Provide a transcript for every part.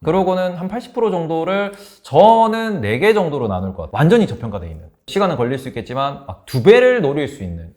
그러고는 한 80% 정도를 저는 4개 정도로 나눌 것 같아요. 완전히 저평가되어 있는. 시간은 걸릴 수 있겠지만 막 2배를 노릴 수 있는.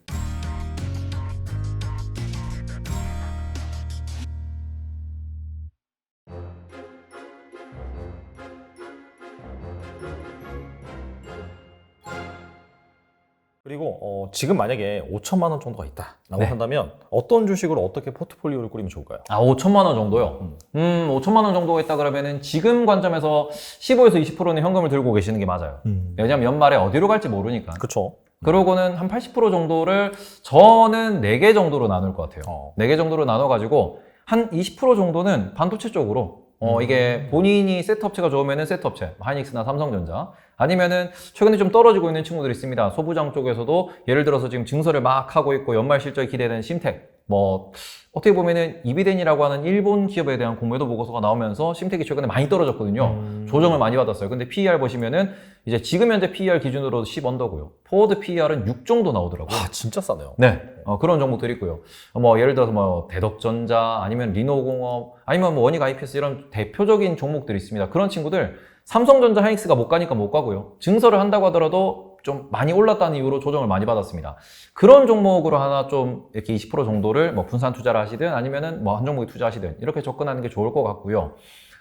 그리고 지금 만약에 5천만 원 정도가 있다라고 네. 한다면 어떤 주식으로 어떻게 포트폴리오를 꾸리면 좋을까요? 5천만 원 정도요? 5천만 원 정도가 있다 그러면은 지금 관점에서 15에서 20%는 현금을 들고 계시는 게 맞아요. 왜냐면 연말에 어디로 갈지 모르니까. 그렇죠. 그러고는 한 80% 정도를 저는 4개 정도로 나눌 것 같아요. 4개 정도로 나눠가지고 한 20% 정도는 반도체 쪽으로 이게 본인이 세트업체가 좋으면은 세트업체, 하이닉스나 삼성전자, 아니면은 최근에 좀 떨어지고 있는 친구들이 있습니다. 소부장 쪽에서도 예를 들어서 지금 증설을 막 하고 있고 연말 실적이 기대되는 심텍, 어떻게 보면은 이비덴이라고 하는 일본 기업에 대한 공매도 보고서가 나오면서 심텍이 최근에 많이 떨어졌거든요. 조정을 많이 받았어요. 근데 PER 보시면은 이제 지금 현재 PER 기준으로 10 언더고요. 포워드 PER은 6 정도 나오더라고요. 진짜 싸네요. 네, 그런 종목들이 있고요. 예를 들어서 대덕전자, 아니면 리노공업, 아니면 원익 IPS 이런 대표적인 종목들이 있습니다. 그런 친구들, 삼성전자, 하이닉스가 못 가니까 못 가고요. 증설을 한다고 하더라도 좀 많이 올랐다는 이유로 조정을 많이 받았습니다. 그런 종목으로 하나 좀 이렇게 20% 정도를 분산 투자를 하시든 아니면은 한 종목에 투자하시든 이렇게 접근하는 게 좋을 것 같고요.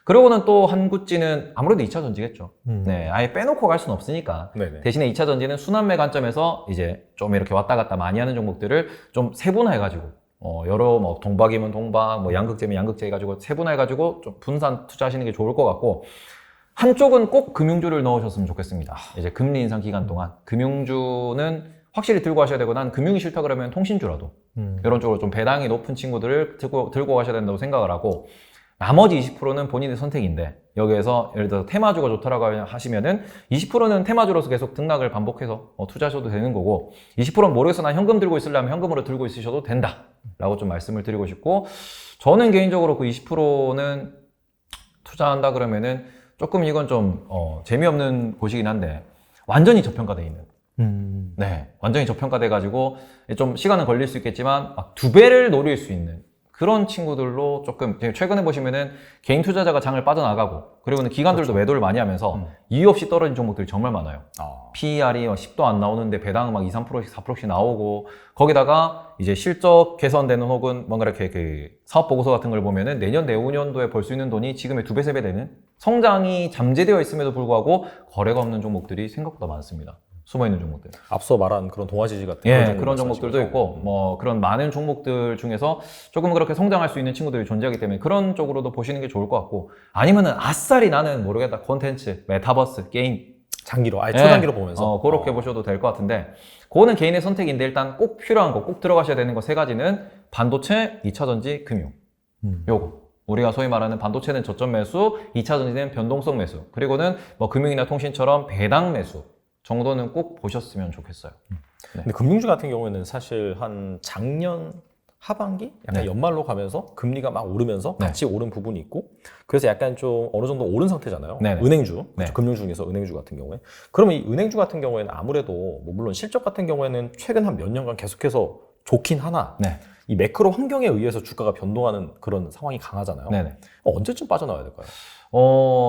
그러고는 또 한 구찌는 아무래도 2차 전지겠죠. 네, 아예 빼놓고 갈 수는 없으니까. 네네. 대신에 2차 전지는 순환매 관점에서 이제 좀 이렇게 왔다 갔다 많이 하는 종목들을 좀 세분화해가지고, 여러 동박이면 동박, 양극재면 양극재 해가지고 세분화해가지고 좀 분산 투자하시는 게 좋을 것 같고, 한쪽은 꼭 금융주를 넣으셨으면 좋겠습니다. 이제 금리 인상 기간 동안. 금융주는 확실히 들고 가셔야 되고, 난 금융이 싫다 그러면 통신주라도 이런 쪽으로 좀 배당이 높은 친구들을 들고 가셔야 된다고 생각을 하고, 나머지 20%는 본인의 선택인데, 여기에서 예를 들어서 테마주가 좋다라고 하시면은 20%는 테마주로서 계속 등락을 반복해서 투자하셔도 되는 거고, 20%는 모르겠어, 난 현금 들고 있으려면 현금으로 들고 있으셔도 된다 라고 좀 말씀을 드리고 싶고, 저는 개인적으로 그 20%는 투자한다 그러면은 조금 이건 좀 재미없는 곳이긴 한데, 완전히 저평가되어 있는, 네, 완전히 저평가돼 가지고 좀 시간은 걸릴 수 있겠지만 막 2배를 노릴 수 있는 그런 친구들로 조금, 최근에 보시면은 개인 투자자가 장을 빠져나가고, 그리고는 기관들도 그렇죠. 매도를 많이 하면서 이유 없이 떨어진 종목들이 정말 많아요. PER이 10도 안 나오는데 배당은 막 2, 3%씩 4%씩 나오고, 거기다가 이제 실적 개선되는 혹은 뭔가 이렇게 그 사업 보고서 같은 걸 보면은 내년 내후년도에 벌 수 있는 돈이 지금의 2배, 3배 되는, 성장이 잠재되어 있음에도 불구하고 거래가 없는 종목들이 생각보다 많습니다. 숨어있는 종목들. 앞서 말한 그런 동아지지 같은 그런 종목들도 있고, 그런 많은 종목들 중에서 조금 그렇게 성장할 수 있는 친구들이 존재하기 때문에 그런 쪽으로도 보시는 게 좋을 것 같고, 아니면은 아싸리 나는 모르겠다, 콘텐츠, 메타버스, 게임. 장기로, 초단기로 보면서. 그렇게 보셔도 될 것 같은데, 그거는 개인의 선택인데 일단 꼭 필요한 거, 꼭 들어가셔야 되는 거 3가지는 반도체, 2차 전지, 금융. 요거. 우리가 소위 말하는 반도체는 저점 매수, 2차 전지는 변동성 매수, 그리고는 금융이나 통신처럼 배당 매수 정도는 꼭 보셨으면 좋겠어요. 근데 금융주 같은 경우에는 사실 한 작년 하반기? 약간 네. 연말로 가면서 금리가 막 오르면서 네. 같이 오른 부분이 있고, 그래서 약간 좀 어느 정도 오른 상태잖아요. 네네. 은행주, 네. 금융주 중에서 은행주 같은 경우에. 그러면 이 은행주 같은 경우에는 아무래도 물론 실적 같은 경우에는 최근 한 몇 년간 계속해서 좋긴 하나, 네. 이 매크로 환경에 의해서 주가가 변동하는 그런 상황이 강하잖아요. 네네. 언제쯤 빠져나와야 될까요?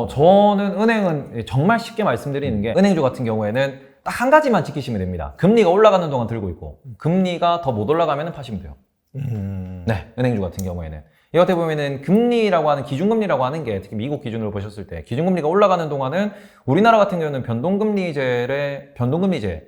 저는 은행은 정말 쉽게 말씀드리는 게, 은행주 같은 경우에는 딱 한 가지만 지키시면 됩니다. 금리가 올라가는 동안 들고 있고, 금리가 더 못 올라가면 파시면 돼요. 네, 은행주 같은 경우에는. 이 어떻게 보면은 금리라고 하는, 기준금리라고 하는 게 특히 미국 기준으로 보셨을 때 기준금리가 올라가는 동안은 우리나라 같은 경우는 변동금리제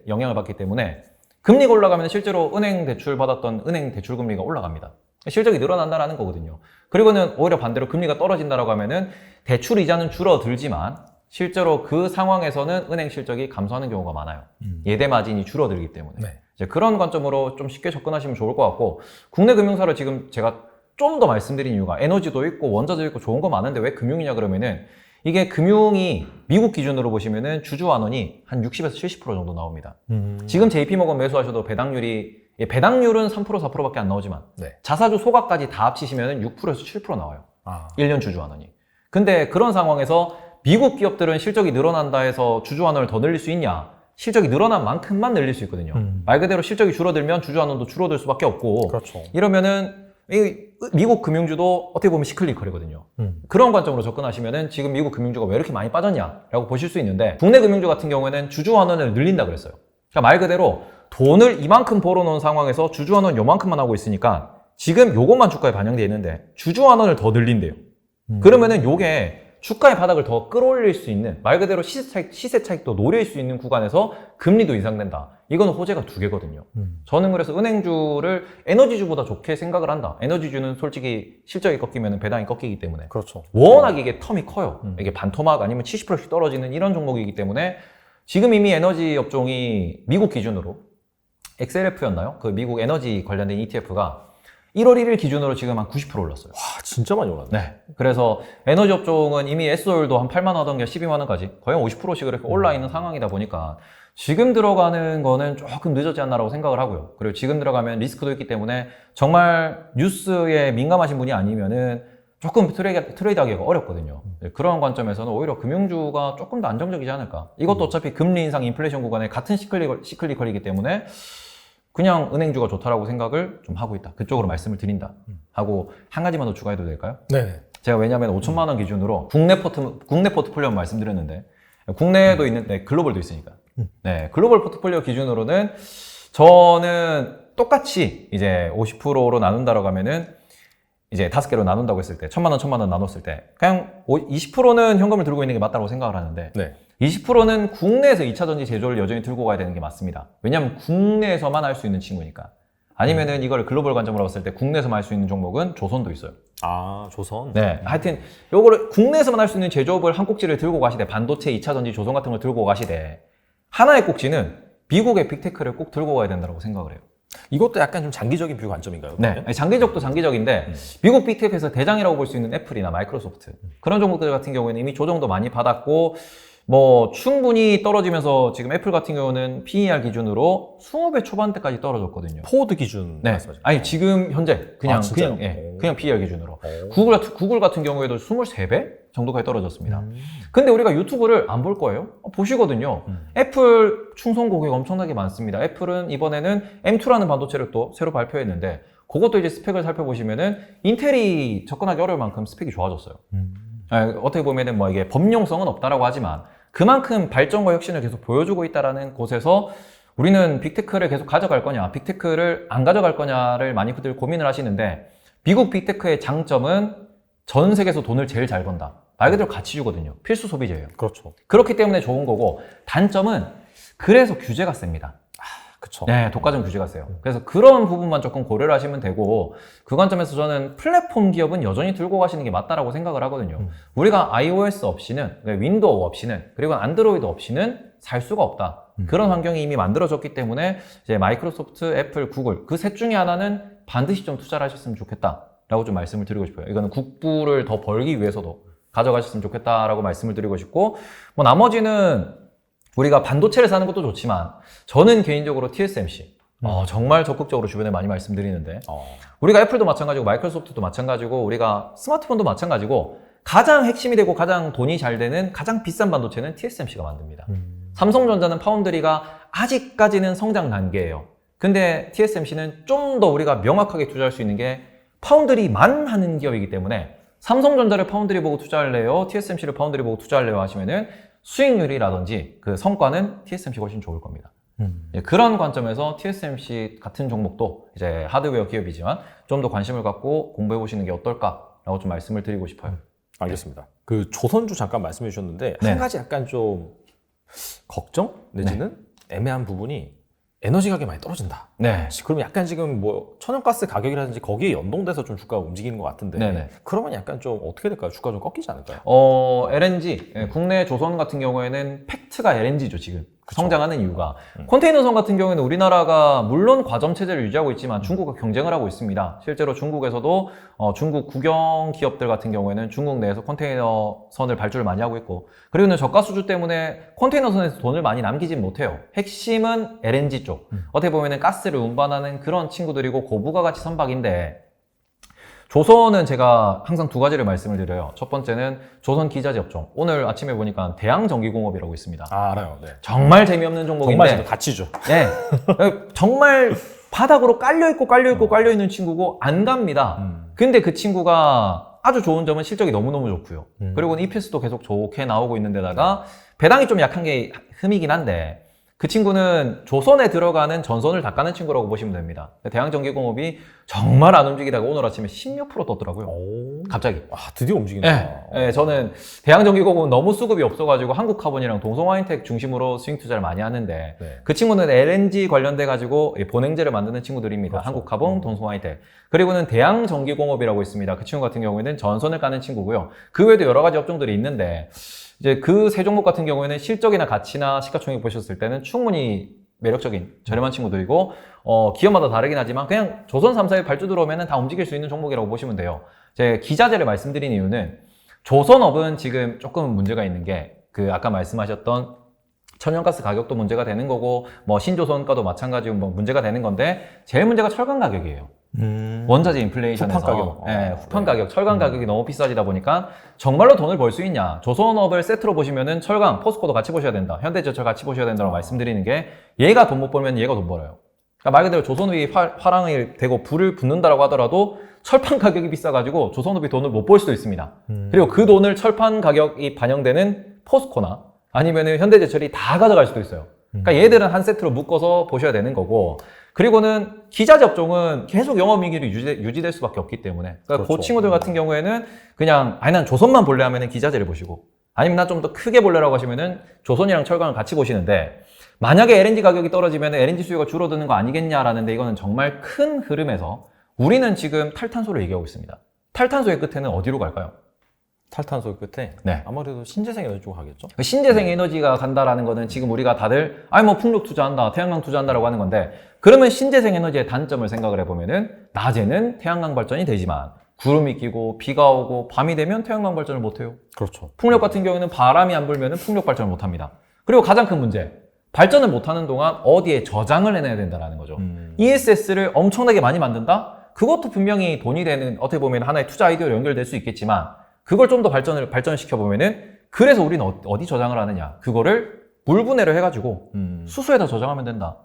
영향을 받기 때문에 금리가 올라가면 실제로 은행 대출 받았던 은행 대출 금리가 올라갑니다. 실적이 늘어난다라는 거거든요. 그리고는 오히려 반대로 금리가 떨어진다라고 하면은 대출 이자는 줄어들지만 실제로 그 상황에서는 은행 실적이 감소하는 경우가 많아요. 예대 마진이 줄어들기 때문에. 네. 이제 그런 관점으로 좀 쉽게 접근하시면 좋을 것 같고, 국내 금융사를 지금 제가 좀 더 말씀드린 이유가, 에너지도 있고 원자도 있고 좋은 거 많은데 왜 금융이냐 그러면은, 이게 금융이 미국 기준으로 보시면은 주주환원이 한 60에서 70% 정도 나옵니다. 지금 JP모건 매수하셔도 배당률은 3% 4%밖에 안 나오지만, 네. 자사주 소각까지 다 합치시면은 6%에서 7% 나와요. 1년 주주환원이. 근데 그런 상황에서 미국 기업들은 실적이 늘어난다 해서 주주환원을 더 늘릴 수 있냐? 실적이 늘어난 만큼만 늘릴 수 있거든요. 말 그대로 실적이 줄어들면 주주환원도 줄어들 수밖에 없고, 그렇죠. 이러면은 미국 금융주도 어떻게 보면 시클리컬이거든요. 그런 관점으로 접근하시면은 지금 미국 금융주가 왜 이렇게 많이 빠졌냐라고 보실 수 있는데, 국내 금융주 같은 경우에는 주주 환원을 늘린다 그랬어요. 그러니까 말 그대로 돈을 이만큼 벌어놓은 상황에서 주주 환원 요만큼만 하고 있으니까 지금 요것만 주가에 반영되어 있는데 주주 환원을 더 늘린대요. 그러면은 요게 주가의 바닥을 더 끌어올릴 수 있는, 말 그대로 시세 차익도 노릴 수 있는 구간에서 금리도 인상된다. 이거는 호재가 두 개거든요. 저는 그래서 은행주를 에너지주보다 좋게 생각을 한다. 에너지주는 솔직히 실적이 꺾이면 배당이 꺾이기 때문에. 그렇죠. 워낙 이게 텀이 커요. 이게 반토막 아니면 70%씩 떨어지는 이런 종목이기 때문에 지금 이미 에너지 업종이 미국 기준으로 XLF였나요? 그 미국 에너지 관련된 ETF가 1월 1일 기준으로 지금 한 90% 올랐어요. 와, 진짜 많이 올랐네. 네. 그래서 에너지 업종은 이미 S오일도 한 8만 원 하던 게 12만 원까지 거의 50%씩 이렇게 올라 있는 상황이다 보니까 지금 들어가는 거는 조금 늦었지 않나라고 생각을 하고요. 그리고 지금 들어가면 리스크도 있기 때문에 정말 뉴스에 민감하신 분이 아니면은 조금 트레이드하기가 어렵거든요. 그런 관점에서는 오히려 금융주가 조금 더 안정적이지 않을까. 이것도 어차피 금리 인상, 인플레이션 구간에 같은 시클리컬이기 때문에 그냥 은행주가 좋다라고 생각을 좀 하고 있다. 그쪽으로 말씀을 드린다. 하고 한 가지만 더 추가해도 될까요? 네. 제가 왜냐하면 5천만 원 기준으로 국내 포트폴리오 말씀드렸는데, 국내에도 있는데 글로벌도 있으니까. 네, 글로벌 포트폴리오 기준으로는 저는 똑같이 이제 50%로 나눈다라고 하면은 이제 5개로 나눈다고 했을 때 1,000만 원 나눴을 때 그냥 20%는 현금을 들고 있는 게 맞다고 생각을 하는데, 네. 20%는 국내에서 2차전지 제조를 여전히 들고 가야 되는 게 맞습니다. 왜냐하면 국내에서만 할 수 있는 친구니까. 아니면은 이걸 글로벌 관점으로 봤을 때 국내에서만 할 수 있는 종목은 조선도 있어요. 아, 조선. 네, 하여튼 요거를 국내에서만 할 수 있는 제조업을 한 꼭지를 들고 가시되, 반도체 2차전지 조선 같은 걸 들고 가시되, 하나의 꼭지는 미국의 빅테크를 꼭 들고 가야 된다고 생각을 해요. 이것도 약간 좀 장기적인 뷰 관점인가요? 네, 그러면? 장기적도 장기적인데 미국 빅테크에서 대장이라고 볼 수 있는 애플이나 마이크로소프트, 그런 종목들 같은 경우에는 이미 조정도 많이 받았고, 뭐 충분히 떨어지면서 지금 애플 같은 경우는 PER 기준으로 20배 초반대까지 떨어졌거든요. 포워드 기준 네, 말씀하시죠? 아니 지금 현재 그냥 진짜요? 그냥 PER 기준으로 오. 구글 같은 경우에도 23배 정도까지 떨어졌습니다. 근데 우리가 유튜브를 안 볼 거예요? 보시거든요. 애플 충성 고객 엄청나게 많습니다. 애플은 이번에는 M2라는 반도체를 또 새로 발표했는데, 그것도 이제 스펙을 살펴보시면은 인텔이 접근하기 어려울 만큼 스펙이 좋아졌어요. 어떻게 보면은 뭐 이게 범용성은 없다라고 하지만 그만큼 발전과 혁신을 계속 보여주고 있다라는 곳에서 우리는 빅테크를 계속 가져갈 거냐, 빅테크를 안 가져갈 거냐를 많이들 고민을 하시는데, 미국 빅테크의 장점은 전 세계에서 돈을 제일 잘 번다. 말 그대로 가치주거든요. 필수 소비재예요. 그렇죠. 그렇기 때문에 좋은 거고, 단점은 그래서 규제가 셉니다. 그쵸. 네, 독과점 규제가 세요. 그래서 그런 부분만 조금 고려를 하시면 되고, 그 관점에서 저는 플랫폼 기업은 여전히 들고 가시는 게 맞다라고 생각을 하거든요. 우리가 iOS 없이는, 윈도우 없이는, 그리고 안드로이드 없이는 살 수가 없다. 그런 환경이 이미 만들어졌기 때문에 이제 마이크로소프트, 애플, 구글 그 셋 중에 하나는 반드시 좀 투자를 하셨으면 좋겠다라고 좀 말씀을 드리고 싶어요. 이거는 국부를 더 벌기 위해서도 가져가셨으면 좋겠다라고 말씀을 드리고 싶고, 뭐 나머지는 우리가 반도체를 사는 것도 좋지만 저는 개인적으로 TSMC 정말 적극적으로 주변에 많이 말씀드리는데, 우리가 애플도 마찬가지고 마이크로소프트도 마찬가지고 우리가 스마트폰도 마찬가지고 가장 핵심이 되고 가장 돈이 잘 되는 가장 비싼 반도체는 TSMC가 만듭니다. 삼성전자는 파운드리가 아직까지는 성장 단계예요. 근데 TSMC는 좀 더 우리가 명확하게 투자할 수 있는 게 파운드리만 하는 기업이기 때문에, 삼성전자를 파운드리 보고 투자할래요? TSMC를 파운드리 보고 투자할래요? 하시면은 수익률이라든지 그 성과는 TSMC가 훨씬 좋을 겁니다. 그런 관점에서 TSMC 같은 종목도 이제 하드웨어 기업이지만 좀 더 관심을 갖고 공부해 보시는 게 어떨까라고 좀 말씀을 드리고 싶어요. 알겠습니다. 그 조선주 잠깐 말씀해 주셨는데, 네. 한 가지 약간 좀 걱정 내지는 애매한 부분이 에너지 가격이 많이 떨어진다. 네. 그럼 약간 지금 뭐 천연가스 가격이라든지 거기에 연동돼서 좀 주가가 움직이는 것 같은데, 네네. 그러면 약간 좀 어떻게 될까요? 주가 좀 꺾이지 않을까요? LNG, 국내 조선 같은 경우에는 팩트가 LNG죠, 지금. 그쵸. 성장하는 이유가. 컨테이너선 같은 경우에는 우리나라가 물론 과점 체제를 유지하고 있지만 중국과 경쟁을 하고 있습니다. 실제로 중국에서도 중국 국영 기업들 같은 경우에는 중국 내에서 컨테이너선을 발주를 많이 하고 있고, 그리고는 저가 수주 때문에 컨테이너선에서 돈을 많이 남기진 못해요. 핵심은 LNG 쪽. 어떻게 보면은 가스를 운반하는 그런 친구들이고 고부가 가치 선박인데, 조선은 제가 항상 두 가지를 말씀을 드려요. 첫 번째는 조선 기자재 업종. 오늘 아침에 보니까 대양전기공업이라고 있습니다. 알아요. 네. 정말 재미없는 종목인데. 정말 가치죠. 네. 정말 바닥으로 깔려있는 친구고 안 갑니다. 근데 그 친구가 아주 좋은 점은 실적이 너무너무 좋고요. 그리고는 EPS도 계속 좋게 나오고 있는 데다가 배당이 좀 약한 게 흠이긴 한데 그 친구는 조선에 들어가는 전선을 닦아낸 친구라고 보시면 됩니다. 대양전기공업이 정말 안 움직이다가 오늘 아침에 10몇 프로 떴더라고요. 오. 갑자기. 아, 드디어 움직인다. 네, 저는 대양전기공업은 너무 수급이 없어가지고 한국카본이랑 동성화인텍 중심으로 스윙 투자를 많이 하는데 네. 그 친구는 LNG 관련돼가지고 보냉제를 만드는 친구들입니다. 그렇죠. 한국카본, 동성화인텍. 그리고는 대양전기공업이라고 있습니다. 그 친구 같은 경우에는 전선을 까는 친구고요. 그 외에도 여러 가지 업종들이 있는데 이제 그 세 종목 같은 경우에는 실적이나 가치나 시가총액 보셨을 때는 충분히 매력적인 저렴한 친구들이고 기업마다 다르긴 하지만 그냥 조선 3사의 발주 들어오면 다 움직일 수 있는 종목이라고 보시면 돼요. 제 기자재를 말씀드린 이유는 조선업은 지금 조금 문제가 있는 게 그 아까 말씀하셨던 천연가스 가격도 문제가 되는 거고 뭐 신조선가도 마찬가지로 뭐 문제가 되는 건데 제일 문제가 철강 가격이에요. 원자재 인플레이션에서 후판 가격. 네, 후판 가격, 철강 가격이 너무 비싸지다 보니까 정말로 돈을 벌 수 있냐? 조선업을 세트로 보시면은 철강, 포스코도 같이 보셔야 된다. 현대제철 같이 보셔야 된다고 말씀드리는 게 얘가 돈 못 벌면 얘가 돈 벌어요. 그러니까 말 그대로 조선업이 화랑이 되고 불을 붙는다라고 하더라도 철판 가격이 비싸가지고 조선업이 돈을 못 벌 수도 있습니다. 그리고 그 돈을 철판 가격이 반영되는 포스코나 아니면은 현대제철이 다 가져갈 수도 있어요. 그러니까 얘들은 한 세트로 묶어서 보셔야 되는 거고 그리고는 기자재 업종은 계속 영업이익이 유지될 수밖에 없기 때문에 그러니까 그렇죠. 그 친구들 같은 경우에는 그냥 아니 난 조선만 볼래 하면은 기자재를 보시고 아니면 난 좀 더 크게 볼래라고 하시면은 조선이랑 철강을 같이 보시는데 만약에 LNG 가격이 떨어지면 LNG 수요가 줄어드는 거 아니겠냐라는데 이거는 정말 큰 흐름에서 우리는 지금 탈탄소를 얘기하고 있습니다. 탈탄소의 끝에는 어디로 갈까요? 탈탄소 끝에 네. 아무래도 신재생 에너지 쪽으로 가겠죠. 신재생 에너지가 간다라는 거는 지금 우리가 다들 아니 뭐 풍력 투자한다, 태양광 투자한다라고 하는 건데 그러면 신재생 에너지의 단점을 생각을 해보면은 낮에는 태양광 발전이 되지만 구름이 끼고 비가 오고 밤이 되면 태양광 발전을 못 해요. 그렇죠. 풍력 같은 경우에는 바람이 안 불면은 풍력 발전을 못 합니다. 그리고 가장 큰 문제 발전을 못 하는 동안 어디에 저장을 해놔야 된다라는 거죠. ESS를 엄청나게 많이 만든다? 그것도 분명히 돈이 되는 어떻게 보면 하나의 투자 아이디어로 연결될 수 있겠지만 그걸 좀 더 발전시켜 보면은 그래서 우리는 어디 저장을 하느냐 그거를 물분해를 해가지고 수소에다 저장하면 된다.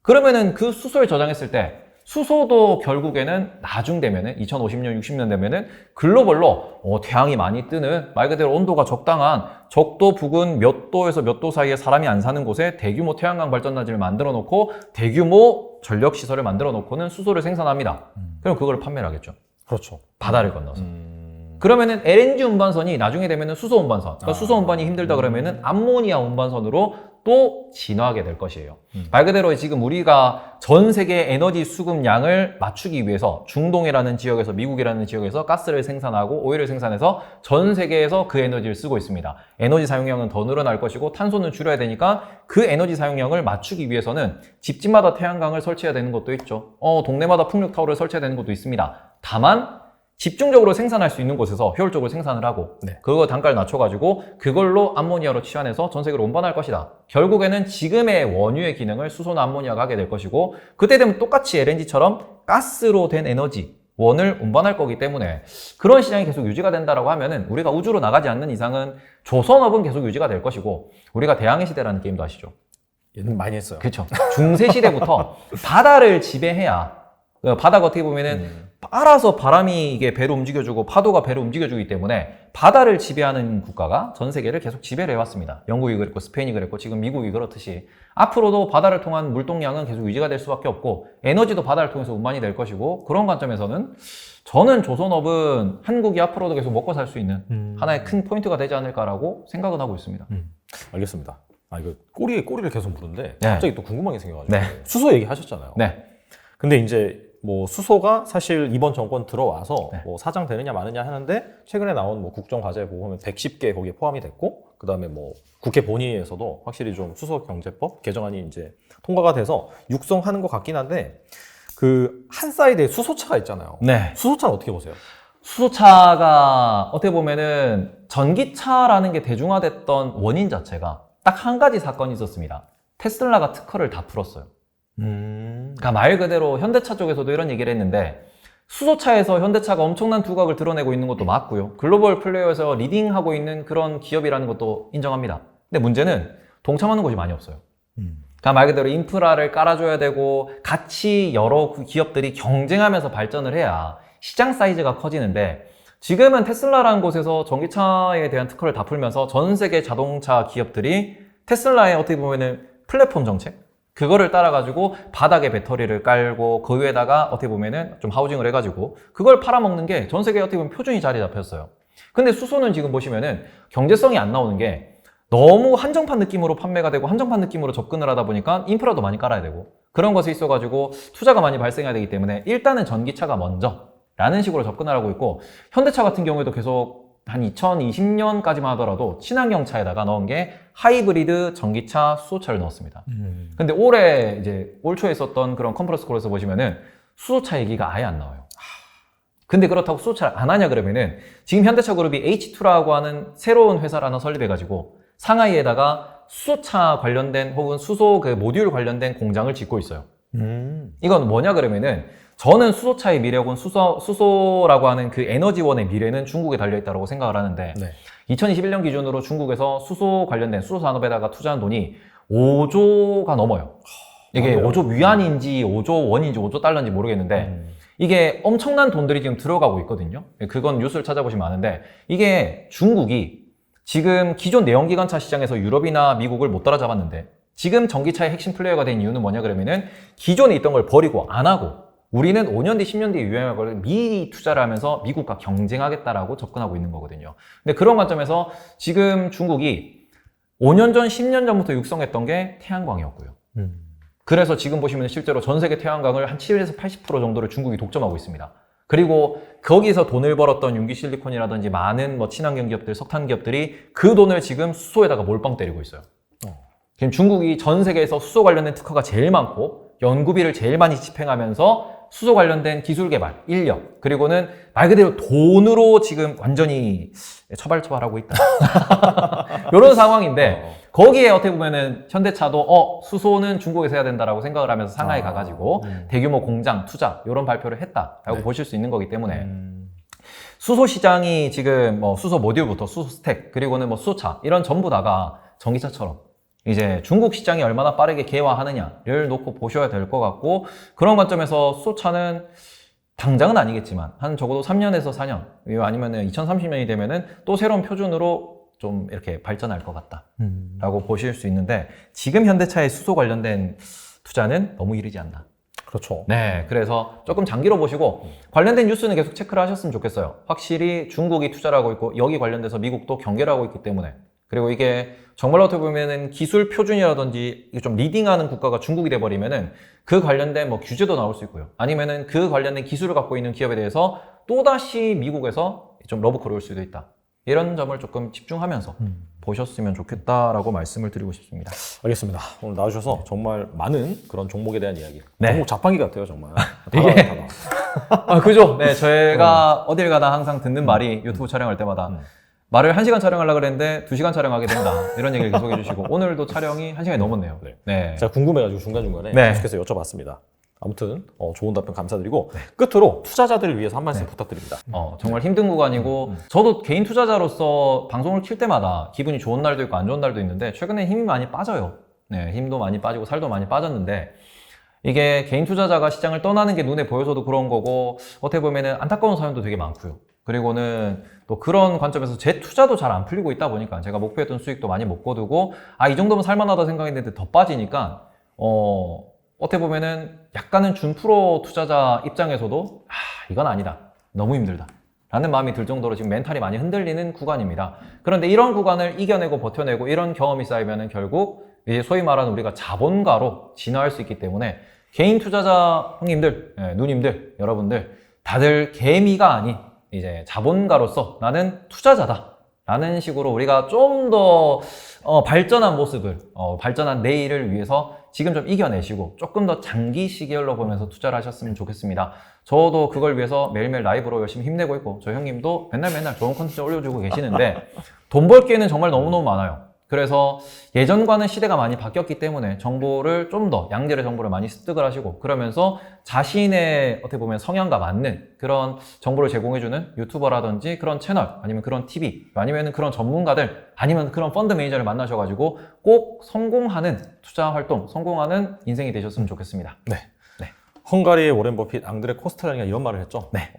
그러면은 그 수소에 저장했을 때 수소도 결국에는 나중 되면은 2050년 60년 되면은 글로벌로 태양이 많이 뜨는 말 그대로 온도가 적당한 적도 부근 몇 도에서 몇 도 사이에 사람이 안 사는 곳에 대규모 태양광 발전단지를 만들어 놓고 대규모 전력 시설을 만들어 놓고는 수소를 생산합니다. 그럼 그걸 판매를 하겠죠. 그렇죠. 바다를 건너서. 그러면은 LNG 운반선이 나중에 되면은 수소 운반선. 그러니까 수소 운반이 힘들다 그러면은 암모니아 운반선으로 또 진화하게 될 것이에요. 말 그대로 지금 우리가 전 세계 에너지 수급량을 맞추기 위해서 중동이라는 지역에서 미국이라는 지역에서 가스를 생산하고 오일을 생산해서 전 세계에서 그 에너지를 쓰고 있습니다. 에너지 사용량은 더 늘어날 것이고 탄소는 줄여야 되니까 그 에너지 사용량을 맞추기 위해서는 집집마다 태양광을 설치해야 되는 것도 있죠. 동네마다 풍력타워를 설치해야 되는 것도 있습니다. 다만 집중적으로 생산할 수 있는 곳에서 효율적으로 생산을 하고 네. 그거 단가를 낮춰가지고 그걸로 암모니아로 치환해서 전 세계로 운반할 것이다. 결국에는 지금의 원유의 기능을 수소나 암모니아가 하게 될 것이고 그때 되면 똑같이 LNG처럼 가스로 된 에너지 원을 운반할 거기 때문에 그런 시장이 계속 유지가 된다라고 하면은 우리가 우주로 나가지 않는 이상은 조선업은 계속 유지가 될 것이고 우리가 대항해 시대라는 게임도 아시죠? 얘는 많이 했어요. 그렇죠. 중세 시대부터 바다를 지배해야 바다가 어떻게 보면은 알아서 바람이 이게 배로 움직여주고 파도가 배로 움직여주기 때문에 바다를 지배하는 국가가 전 세계를 계속 지배를 해왔습니다. 영국이 그랬고 스페인이 그랬고 지금 미국이 그렇듯이 앞으로도 바다를 통한 물동량은 계속 유지가 될 수밖에 없고 에너지도 바다를 통해서 운반이 될 것이고 그런 관점에서는 저는 조선업은 한국이 앞으로도 계속 먹고 살 수 있는 하나의 큰 포인트가 되지 않을까라고 생각은 하고 있습니다. 알겠습니다. 이거 꼬리를 계속 물은데 네. 갑자기 또 궁금한 게 생겨가지고 네. 수소 얘기하셨잖아요. 네. 근데 이제 뭐 수소가 사실 이번 정권 들어와서 네. 뭐 사장 되느냐 마느냐 하는데 최근에 나온 뭐 국정과제 보면 110개 거기에 포함이 됐고 그다음에 뭐 국회 본회의에서도 확실히 좀 수소 경제법 개정안이 이제 통과가 돼서 육성하는 것 같긴 한데 그 한 사이드에 수소차가 있잖아요. 네. 수소차는 어떻게 보세요? 수소차가 어떻게 보면은 전기차라는 게 대중화됐던 원인 자체가 딱 한 가지 사건이 있었습니다. 테슬라가 특허를 다 풀었어요. 그러니까 말 그대로 현대차 쪽에서도 이런 얘기를 했는데 수소차에서 현대차가 엄청난 두각을 드러내고 있는 것도 맞고요. 글로벌 플레이어에서 리딩하고 있는 그런 기업이라는 것도 인정합니다. 근데 문제는 동참하는 곳이 많이 없어요. 그러니까 말 그대로 인프라를 깔아줘야 되고 같이 여러 기업들이 경쟁하면서 발전을 해야 시장 사이즈가 커지는데 지금은 테슬라라는 곳에서 전기차에 대한 특허를 다 풀면서 전 세계 자동차 기업들이 테슬라의 어떻게 보면은 플랫폼 정책? 그거를 따라가지고 바닥에 배터리를 깔고 그 위에다가 어떻게 보면은 좀 하우징을 해가지고 그걸 팔아먹는 게 전 세계에 어떻게 보면 표준이 자리 잡혔어요. 근데 수소는 지금 보시면은 경제성이 안 나오는 게 너무 한정판 느낌으로 판매가 되고 한정판 느낌으로 접근을 하다 보니까 인프라도 많이 깔아야 되고 그런 것이 있어가지고 투자가 많이 발생해야 되기 때문에 일단은 전기차가 먼저 라는 식으로 접근을 하고 있고 현대차 같은 경우에도 계속 한 2020년까지만 하더라도 친환경차에다가 넣은 게 하이브리드 전기차 수소차를 넣었습니다. 근데 올해 이제 올 초에 있었던 그런 컨퍼런스 콜에서 보시면은 수소차 얘기가 아예 안 나와요. 근데 그렇다고 수소차를 안 하냐 그러면은 지금 현대차 그룹이 H2라고 하는 새로운 회사를 하나 설립해가지고 상하이에다가 수소차 관련된 혹은 수소 그 모듈 관련된 공장을 짓고 있어요. 이건 뭐냐 그러면은 저는 수소차의 미래 혹은 수소라고 하는 그 에너지원의 미래는 중국에 달려있다고 생각을 하는데 네. 2021년 기준으로 중국에서 수소 관련된 수소 산업에다가 투자한 돈이 5조가 넘어요. 이게 5조 위안인지 5조 원인지 5조 달러인지 모르겠는데 이게 엄청난 돈들이 지금 들어가고 있거든요. 그건 뉴스를 찾아보시면 아는데 이게 중국이 지금 기존 내연기관차 시장에서 유럽이나 미국을 못 따라잡았는데 지금 전기차의 핵심 플레이어가 된 이유는 뭐냐 그러면은 기존에 있던 걸 버리고 안 하고 우리는 5년 뒤, 10년 뒤에 유행할 걸 미리 투자를 하면서 미국과 경쟁하겠다라고 접근하고 있는 거거든요. 근데 그런 관점에서 지금 중국이 5년 전, 10년 전부터 육성했던 게 태양광이었고요. 그래서 지금 보시면 실제로 전 세계 태양광을 한 7에서 80% 정도를 중국이 독점하고 있습니다. 그리고 거기서 돈을 벌었던 융기실리콘이라든지 많은 뭐 친환경 기업들, 석탄 기업들이 그 돈을 지금 수소에다가 몰빵 때리고 있어요. 지금 중국이 전 세계에서 수소 관련된 특허가 제일 많고 연구비를 제일 많이 집행하면서 수소 관련된 기술 개발, 인력, 그리고는 말 그대로 돈으로 지금 완전히 처발처발하고 있다. 이런 상황인데 거기에 어떻게 보면은 현대차도 수소는 중국에서 해야 된다라고 생각을 하면서 상하이 가가지고 대규모 공장, 투자 이런 발표를 했다라고 보실 수 있는 거기 때문에 수소 시장이 지금 뭐 수소 모듈부터 수소 스택 그리고는 뭐 수소차 이런 전부 다가 전기차처럼 이제 중국 시장이 얼마나 빠르게 개화하느냐를 놓고 보셔야 될 것 같고 그런 관점에서 수소차는 당장은 아니겠지만 한 적어도 3년에서 4년 아니면은 2030년이 되면은 또 새로운 표준으로 좀 이렇게 발전할 것 같다라고 보실 수 있는데 지금 현대차의 수소 관련된 투자는 너무 이르지 않나. 그렇죠. 네, 그래서 조금 장기로 보시고 관련된 뉴스는 계속 체크를 하셨으면 좋겠어요. 확실히 중국이 투자를 하고 있고 여기 관련돼서 미국도 경계를 하고 있기 때문에 그리고 이게 정말 어떻게 보면은 기술 표준이라든지 좀 리딩하는 국가가 중국이 돼버리면은 그 관련된 뭐 규제도 나올 수 있고요. 아니면은 그 관련된 기술을 갖고 있는 기업에 대해서 또다시 미국에서 좀 러브콜이 올 수도 있다. 이런 점을 조금 집중하면서 보셨으면 좋겠다라고 말씀을 드리고 싶습니다. 알겠습니다. 오늘 나와주셔서 정말 많은 그런 종목에 대한 이야기. 네. 종목 자판기 같아요, 정말. 이게 그죠? 네, 저희가 어딜 가나 항상 듣는 말이 유튜브 촬영할 때마다 말을 1시간 촬영하려고 그랬는데 2시간 촬영하게 된다. 이런 얘기를 계속 해주시고 오늘도 촬영이 1시간이 넘었네요. 네. 네. 제가 궁금해가지고 중간중간에 네. 계속해서 여쭤봤습니다. 아무튼 좋은 답변 감사드리고 끝으로 투자자들을 위해서 한 말씀 부탁드립니다. 정말 힘든 구간이고 저도 개인 투자자로서 방송을 킬 때마다 기분이 좋은 날도 있고 안 좋은 날도 있는데 최근에 힘이 많이 빠져요. 네, 힘도 많이 빠지고 살도 많이 빠졌는데 이게 개인 투자자가 시장을 떠나는 게 눈에 보여서도 그런 거고 어떻게 보면은 안타까운 사연도 되게 많고요. 그리고는 또 그런 관점에서 제 투자도 잘 안 풀리고 있다 보니까 제가 목표했던 수익도 많이 못 거두고 이 정도면 살만하다 생각했는데 더 빠지니까 어떻게 보면은 약간은 준프로 투자자 입장에서도 이건 아니다. 너무 힘들다. 라는 마음이 들 정도로 지금 멘탈이 많이 흔들리는 구간입니다. 그런데 이런 구간을 이겨내고 버텨내고 이런 경험이 쌓이면은 결국 이제 소위 말하는 우리가 자본가로 진화할 수 있기 때문에 개인 투자자 형님들, 누님들, 여러분들 다들 개미가 아닌 이제 자본가로서 나는 투자자다. 라는 식으로 우리가 좀 더 발전한 모습을, 발전한 내일을 위해서 지금 좀 이겨내시고 조금 더 장기 시계열로 보면서 투자를 하셨으면 좋겠습니다. 저도 그걸 위해서 매일매일 라이브로 열심히 힘내고 있고 저 형님도 맨날 좋은 컨텐츠 올려주고 계시는데 돈 벌 기회는 정말 너무너무 많아요. 그래서 예전과는 시대가 많이 바뀌었기 때문에 정보를 좀 더 양질의 정보를 많이 습득을 하시고 그러면서 자신의 어떻게 보면 성향과 맞는 그런 정보를 제공해주는 유튜버라든지 그런 채널 아니면 그런 TV 아니면 그런 전문가들 아니면 그런 펀드 매니저를 만나셔가지고 꼭 성공하는 투자 활동, 성공하는 인생이 되셨으면 좋겠습니다. 네. 네. 헝가리의 워렌 버핏, 앙드레 코스텔라니가 이런 말을 했죠. 네.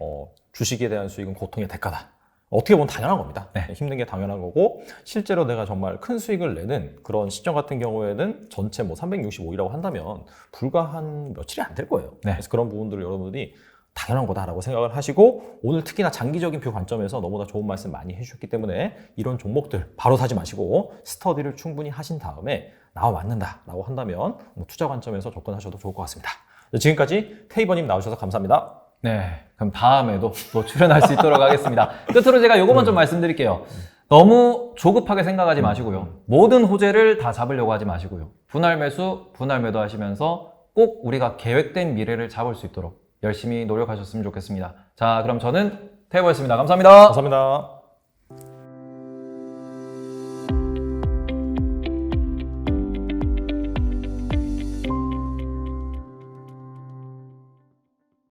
주식에 대한 수익은 고통의 대가다. 어떻게 보면 당연한 겁니다. 네. 힘든 게 당연한 거고 실제로 내가 정말 큰 수익을 내는 그런 시점 같은 경우에는 전체 뭐 365이라고 한다면 불과 한 며칠이 안 될 거예요. 네. 그래서 그런 부분들을 여러분들이 당연한 거다라고 생각을 하시고 오늘 특히나 장기적인 표 관점에서 너무나 좋은 말씀 많이 해주셨기 때문에 이런 종목들 바로 사지 마시고 스터디를 충분히 하신 다음에 나와 맞는다라고 한다면 뭐 투자 관점에서 접근하셔도 좋을 것 같습니다. 지금까지 테이버님 나오셔서 감사합니다. 네, 그럼 다음에도 또 출연할 수 있도록 하겠습니다. 끝으로 제가 요것만 좀 말씀드릴게요. 너무 조급하게 생각하지 마시고요. 모든 호재를 다 잡으려고 하지 마시고요. 분할 매수, 분할 매도 하시면서 꼭 우리가 계획된 미래를 잡을 수 있도록 열심히 노력하셨으면 좋겠습니다. 자, 그럼 저는 태보였습니다. 감사합니다. 감사합니다.